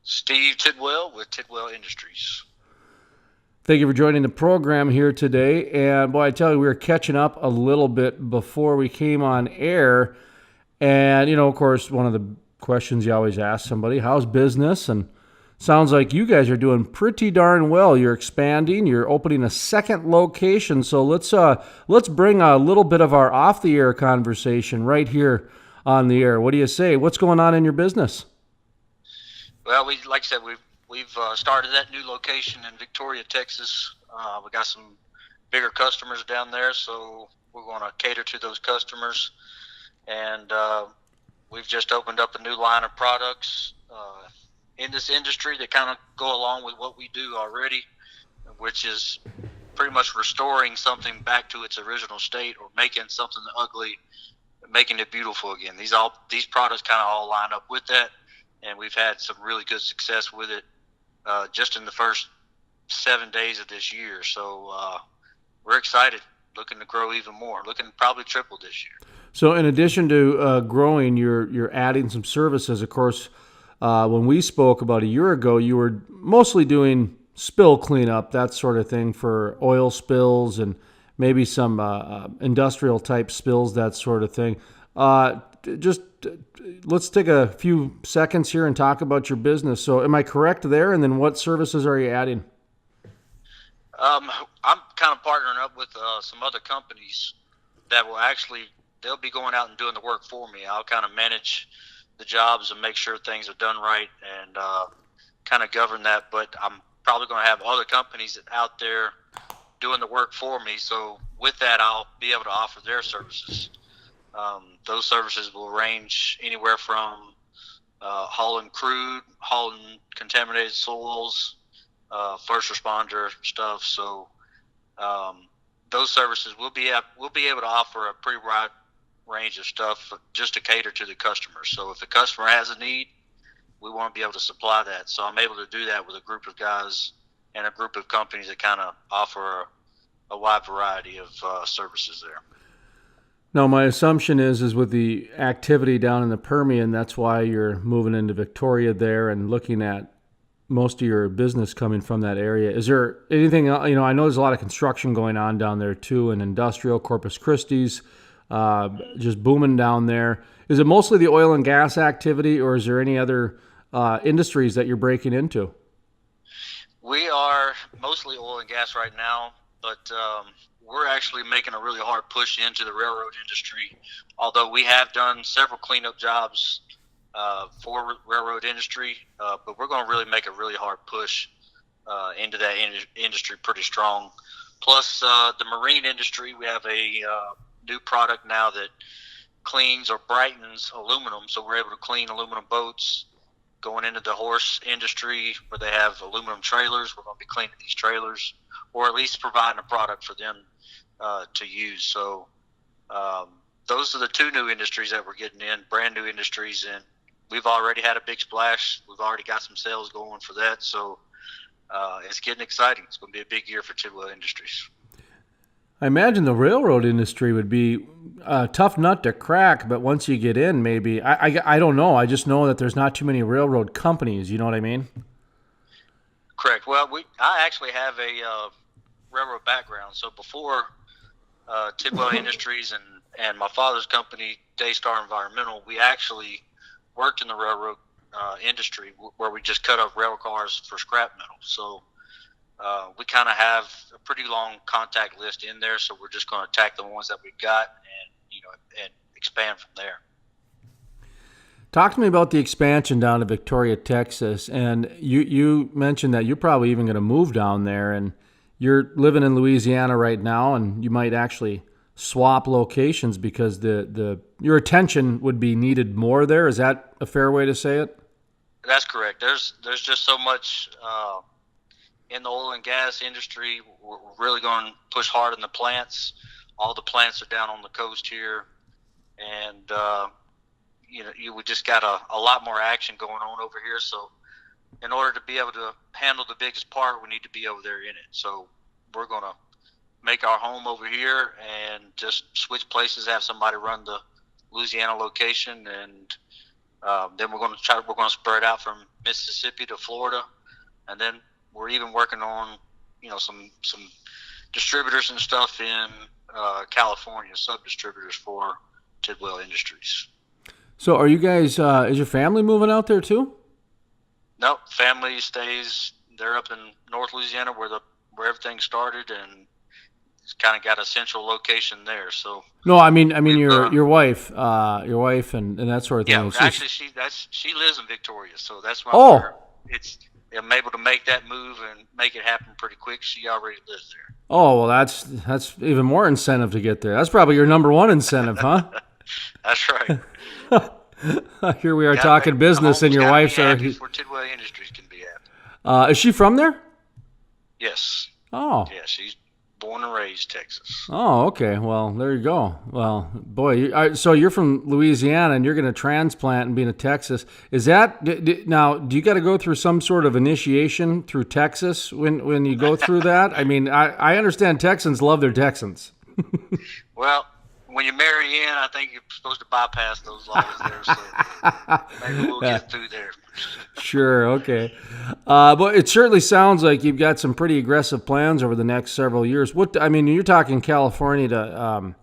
Steve Tidwell with Tidwell Industries. Thank you for joining the program here today. And boy, I tell you, we were catching up a little bit before we came on air. And, of course, one of the questions you always ask somebody, how's business? And sounds like you guys are doing pretty darn well. You're expanding, you're opening a second location. So let's bring a little bit of our off the air conversation right here on the air. What do you say? What's going on in your business? Well, like I said, we've started that new location in Victoria, Texas. We got some bigger customers down there, so we're going to cater to those customers. And we've just opened up a new line of products in this industry that kind of go along with what we do already, which is pretty much restoring something back to its original state or making something ugly, making it beautiful again. These products kind of all line up with that, and we've had some really good success with it just in the first 7 days of this year. So we're excited, looking to grow even more, looking to probably triple this year. So, in addition to growing, you're adding some services. Of course, when we spoke about a year ago, you were mostly doing spill cleanup, that sort of thing, for oil spills and maybe some industrial type spills, that sort of thing. Just let's take a few seconds here and talk about your business. So, am I correct there? And then, what services are you adding? I'm kind of partnering up with some other companies that they'll be going out and doing the work for me. I'll kind of manage the jobs and make sure things are done right and kind of govern that. But I'm probably going to have other companies out there doing the work for me. So with that, I'll be able to offer their services. Those services will range anywhere from hauling crude, hauling contaminated soils, first responder stuff. So those services we'll be able to offer a pretty wide range of stuff just to cater to the customer. So if the customer has a need, we want to be able to supply that. So I'm able to do that with a group of guys and a group of companies that kind of offer a wide variety of services there. Now, my assumption is with the activity down in the Permian, that's why you're moving into Victoria there and looking at most of your business coming from that area. Is there anything, I know there's a lot of construction going on down there too, in industrial, Corpus Christi's, just booming down there. Is it mostly the oil and gas activity, or is there any other industries that you're breaking into? We are mostly oil and gas right now, but we're actually making a really hard push into the railroad industry. Although we have done several cleanup jobs for railroad industry, but we're going to really make a really hard push into that industry pretty strong. Plus, the marine industry, we have a new product now that cleans or brightens aluminum, so we're able to clean aluminum boats. Going into the horse industry where they have aluminum trailers, we're going to be cleaning these trailers, or at least providing a product for them to use. So those are the two new industries that we're getting in, brand new industries, and we've already had a big splash. We've already got some sales going for that, so it's getting exciting. It's going to be a big year for Tidwell Industries. I imagine the railroad industry would be a tough nut to crack, but once you get in, maybe I don't know. I just know that there's not too many railroad companies. You know what I mean? Correct. Well, I actually have a railroad background. So before Tidwell Industries and my father's company, Daystar Environmental, we actually worked in the railroad industry where we just cut up rail cars for scrap metal. So we kind of have a pretty long contact list in there. So we're just going to attack the ones that we've got and expand from there. Talk to me about the expansion down to Victoria, Texas. And you mentioned that you're probably even going to move down there, and you're living in Louisiana right now, and you might actually swap locations because your attention would be needed more there. Is that a fair way to say it? That's correct. There's just so much in the oil and gas industry. We're really going to push hard in the plants. All the plants are down on the coast here, and we just got a lot more action going on over here. So in order to be able to handle the biggest part, we need to be over there in it. So we're going to make our home over here and just switch places, have somebody run the Louisiana location, and Then we're going to spread out from Mississippi to Florida, and then we're even working on some distributors and stuff in California, sub distributors for Tidwell Industries. So are you guys? Is your family moving out there too? Nope, family stays. They're up in North Louisiana where everything started, and it's kind of got a central location there. So No, I mean we've your wife, and that sort of thing. yeah, actually she lives in Victoria, so that's why Oh, I'm able to make that move and make it happen pretty quick. She already lives there. oh, well, that's even more incentive to get there. That's probably your number one incentive, huh? That's right. Here we are Got to talking make the business, and homes your got to be wife's happy already. before Tidwell Industries can be happy. Is she from there? Yes. Oh, Yeah, she's born and raised Texas. oh, okay. Well, there you go. Well, boy, so you're from Louisiana, and you're going to transplant and be in Texas. Is that now? Do you got to go through some sort of initiation through Texas when you go through that? I mean, I understand Texans love their Texans. Well, when you marry in, I think you're supposed to bypass those laws there, so maybe we'll get through there. Sure. Okay. But it certainly sounds like you've got some pretty aggressive plans over the next several years. What I mean, you're talking California to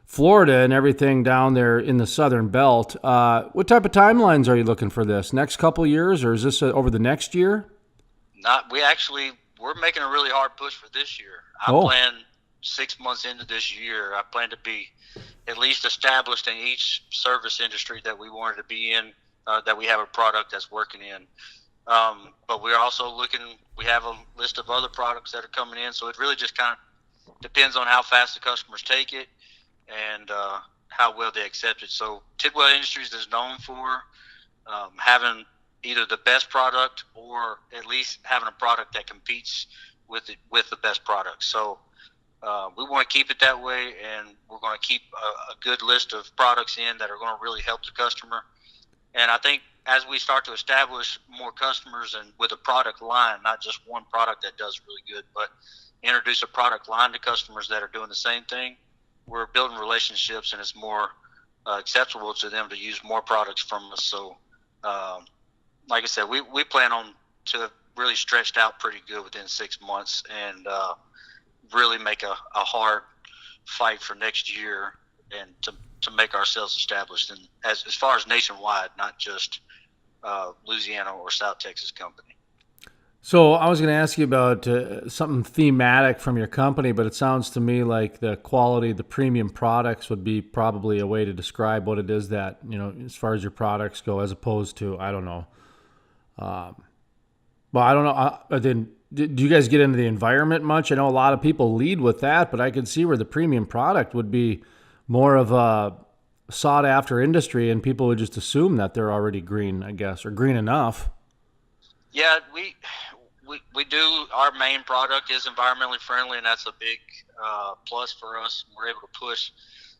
Florida and everything down there in the Southern Belt. What type of timelines are you looking for this? Next couple of years, or is this over the next year? We're making a really hard push for this year. I Oh, plan 6 months into this year. I plan to be at least established in each service industry that we wanted to be in, that we have a product that's working in. But we're also we have a list of other products that are coming in. So it really just kind of depends on how fast the customers take it and how well they accept it. So Tidwell Industries is known for having either the best product or at least having a product that competes with the best product. So we want to keep it that way, and we're going to keep a good list of products in that are going to really help the customer. And I think as we start to establish more customers and with a product line, not just one product that does really good, but introduce a product line to customers that are doing the same thing, we're building relationships, and it's more acceptable to them to use more products from us. So, like I said, we plan on to have really stretched out pretty good within 6 months and really make a hard fight for next year and to make ourselves established and as far as nationwide, not just Louisiana or South Texas company. so I was going to ask you about something thematic from your company, but it sounds to me like the quality, the premium products would be probably a way to describe what it is that, as far as your products go, as opposed to, I don't know. Well, I don't know. Then, do you guys get into the environment much? I know a lot of people lead with that, but I could see where the premium product would be more of a sought after industry, and people would just assume that they're already green, I guess, or green enough. Yeah, we do. Our main product is environmentally friendly, and that's a big plus for us. We're able to push.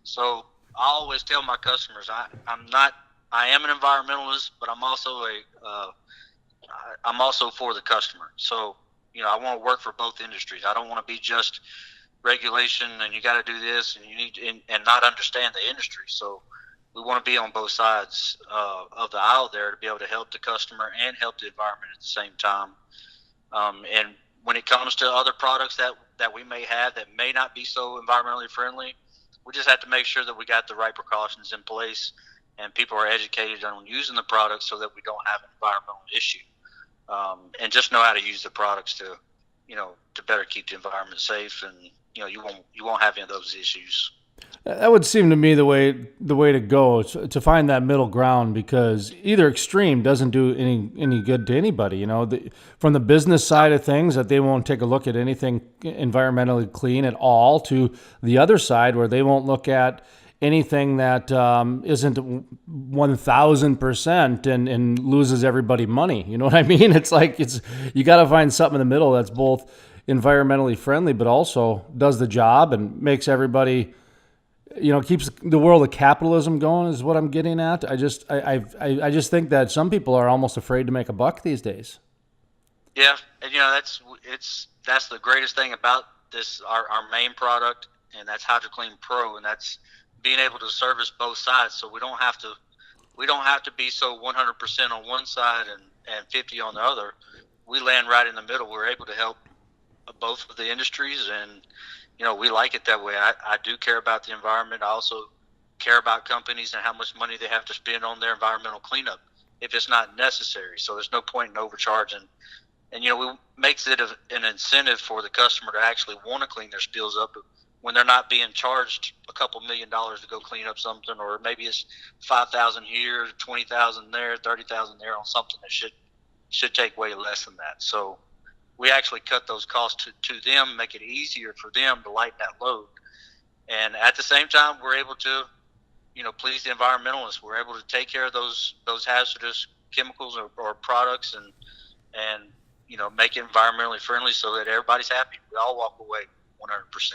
So I always tell my customers, I am an environmentalist, but I'm also for the customer. So I want to work for both industries. I don't want to be just regulation and you got to do this and you need to, and not understand the industry. So we want to be on both sides of the aisle there to be able to help the customer and help the environment at the same time. And when it comes to other products that we may have that may not be so environmentally friendly, we just have to make sure that we got the right precautions in place and people are educated on using the products so that we don't have an environmental issue. And just know how to use the products to better keep the environment safe, and you won't have any of those issues. That would seem to me the way to go is to find that middle ground, because either extreme doesn't do any good to anybody. From the business side of things, that they won't take a look at anything environmentally clean at all, to the other side where they won't look at anything that isn't 1,000% and loses everybody money. You know what I mean? It's like you got to find something in the middle that's both environmentally friendly but also does the job and makes everybody, keeps the world of capitalism going, is what I'm getting at. I just think that some people are almost afraid to make a buck these days. Yeah, and that's the greatest thing about this our main product, and that's HydroClean Pro, and that's being able to service both sides. So we don't have we don't have to be so 100% on one side and 50 on the other. We land right in the middle. We're able to help both of the industries, and we like it that way. I do care about the environment. I also care about companies and how much money they have to spend on their environmental cleanup if it's not necessary. So there's no point in overcharging. And we makes it an incentive for the customer to actually want to clean their spills up when they're not being charged a couple $1,000,000 to go clean up something, or maybe it's 5,000 here, 20,000 there, 30,000 there on something that should take way less than that. So we actually cut those costs to them, make it easier for them to lighten that load. And at the same time, we're able to, please the environmentalists. We're able to take care of those hazardous chemicals or products and make it environmentally friendly so that everybody's happy. We all walk away 100%.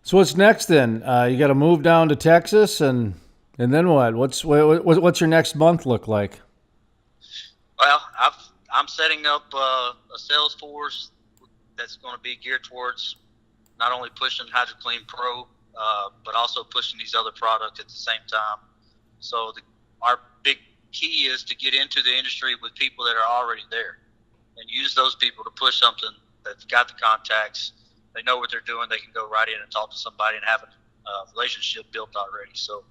So what's next then? You got to move down to Texas, and then what? What's your next month look like? Well, I'm setting up a sales force that's going to be geared towards not only pushing HydroClean Pro, but also pushing these other products at the same time. So our big key is to get into the industry with people that are already there and use those people to push something that's got the contacts. They know what they're doing. They can go right in and talk to somebody and have a relationship built already. So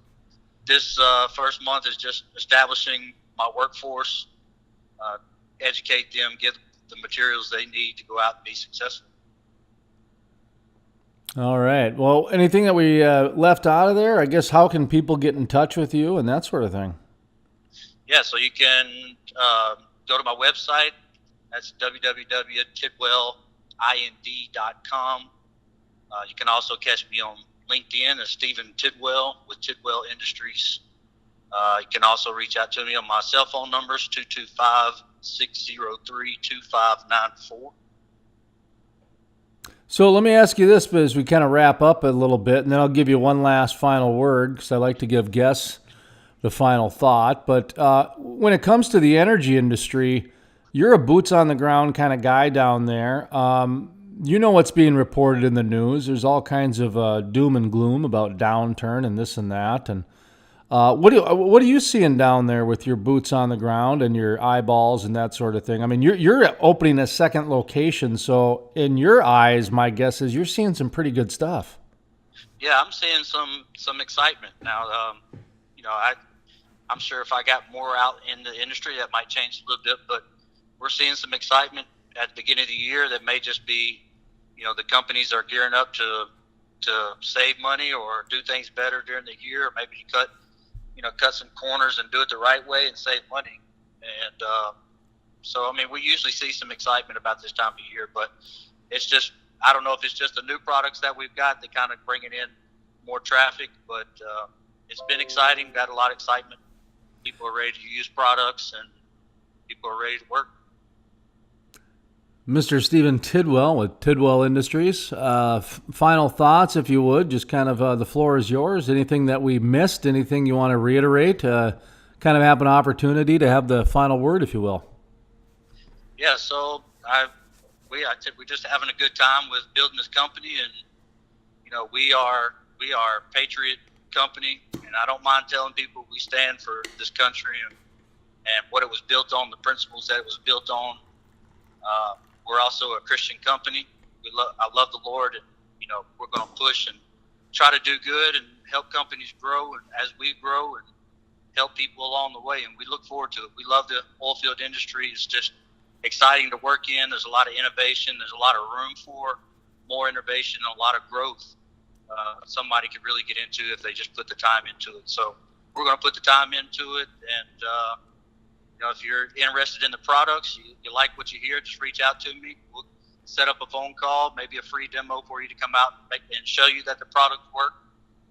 this first month is just establishing my workforce, educate them, give the materials they need to go out and be successful. All right. Well, anything that we left out of there? I guess how can people get in touch with you and that sort of thing? Yeah, so you can go to my website. That's www.tidwellind.com. You can also catch me on LinkedIn as Stephen Tidwell with Tidwell Industries. You can also reach out to me on my cell phone numbers, 225-603-2594. So let me ask you this as we kind of wrap up a little bit, and then I'll give you one last final word because I like to give guests the final thought. But when it comes to the energy industry, you're a boots on the ground kind of guy down there. You know what's being reported in the news. There's all kinds of doom and gloom about downturn and this and that. And what are you seeing down there with your boots on the ground and your eyeballs and that sort of thing? I mean, you're opening a second location, so in your eyes, my guess is you're seeing some pretty good stuff. Yeah, I'm seeing some excitement now. I'm sure if I got more out in the industry, that might change a little bit, but we're seeing some excitement at the beginning of the year that may just be, the companies are gearing up to save money or do things better during the year, or maybe cut some corners and do it the right way and save money. And so, I mean, we usually see some excitement about this time of year, but it's just, I don't know if it's just the new products that we've got that kind of bringing in more traffic, but it's been exciting, got a lot of excitement. People are ready to use products and people are ready to work. Mr. Stephen Tidwell with Tidwell Industries. Final thoughts, if you would. Just kind of the floor is yours. Anything that we missed? Anything you want to reiterate? Kind of have an opportunity to have the final word, if you will. Yeah. So we're just having a good time with building this company, and we are a patriot company, and I don't mind telling people we stand for this country and what it was built on, the principles that it was built on. We're also a Christian company. I love the Lord, and we're going to push and try to do good and help companies grow, and as we grow and help people along the way. And we look forward to it. We love the oil field industry. It's just exciting to work in. There's a lot of innovation. There's a lot of room for more innovation and a lot of growth. Somebody could really get into if they just put the time into it. So we're going to put the time into it, and if you're interested in the products, you like what you hear, just reach out to me. We'll set up a phone call, maybe a free demo for you to come out and show you that the products work.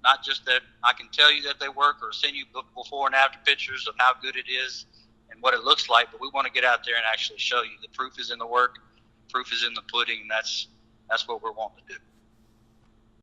Not just that I can tell you that they work or send you before and after pictures of how good it is and what it looks like, but we want to get out there and actually show you. The proof is in the work, proof is in the pudding, and that's what we're wanting to do.